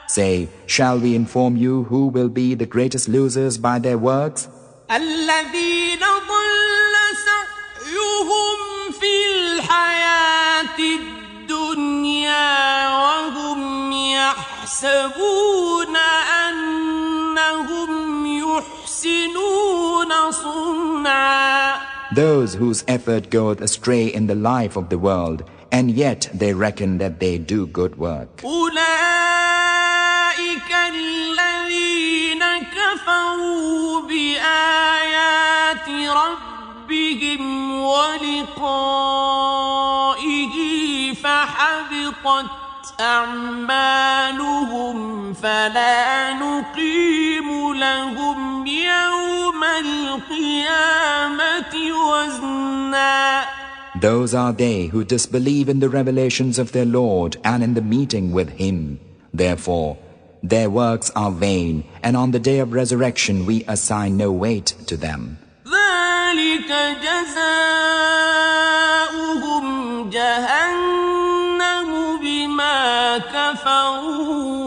B: Say, shall we inform you who will be the greatest losers by their works?
A: الذين ضل سعيهم في الحياة الدنيا وهم يحسبون أنهم يحسنون صنعا.
B: Those whose effort goeth astray in the life of the world, and yet they reckon that they do good work.
A: أولئك الذين كفروا بآيات ربهم ولقائه فحبطت أعمالهم فلا نقيم لهم يوم القيامة وزنا.
B: Those are they who disbelieve in the revelations of their Lord and in the meeting with Him. Therefore, Their works are vain, and on the day of resurrection we assign no weight to them.
A: ذلك جزاؤهم جهنم بما كفروا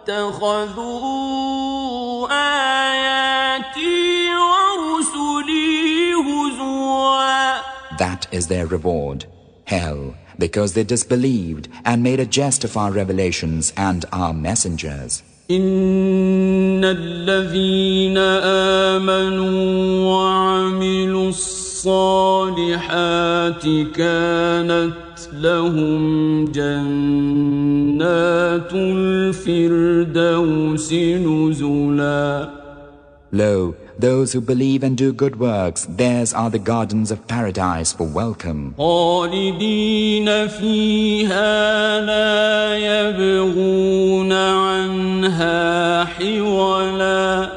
A: واتخذوا آياتي ورسلي هزوا.
B: That is their reward, hell, because they disbelieved and made a jest of our revelations and our messengers.
A: إن الذين آمنوا وعملوا الصالحات كانت لهم جنات الفردوس نزلا.
B: Lo, those who believe and do good works, theirs are the gardens of paradise for welcome.
A: خالدين فيها لا يبغون عنها حولا.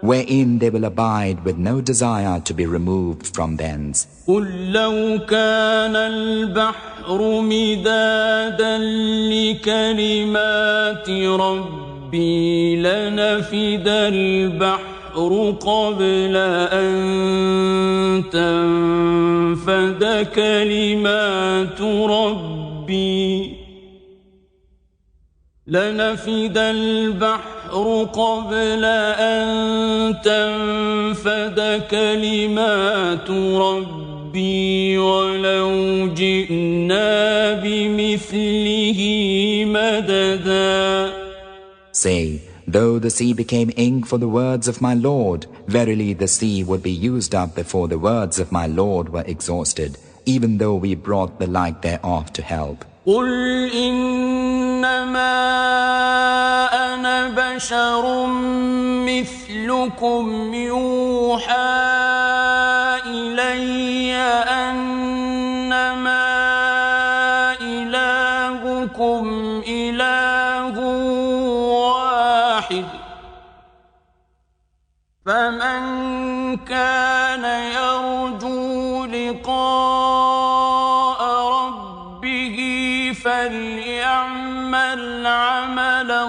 B: Wherein they will abide with no desire to be removed from thence.
A: قل لو كان البحر مدادا لكلمات ربي لنفد البحر قبل أن تنفد كلمات ربي لنفد البحر قبل أن تنفد كلمات ربي ولو جئنا بمثله مددا.
B: Say, though the sea became ink for the words of my Lord, verily the sea would be used up before the words of my Lord were exhausted, even though we brought the like thereof to help.
A: قل إنما أنا بشر مثلكم يوحى إلي أنما إلهكم إله واحد فمن كان يرجو لقاء ربه فليعمل عملا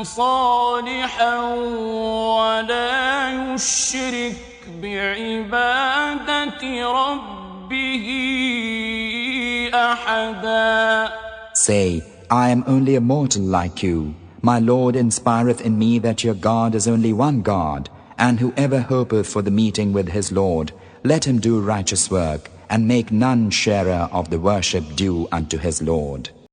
A: صالحا ولا يشرك بعبادة ربه أحدا.
B: Say, I am only a mortal like you. My Lord inspireth in me that your God is only one God, and whoever hopeth for the meeting with his Lord, let him do righteous work, and make none sharer of the worship due unto his Lord.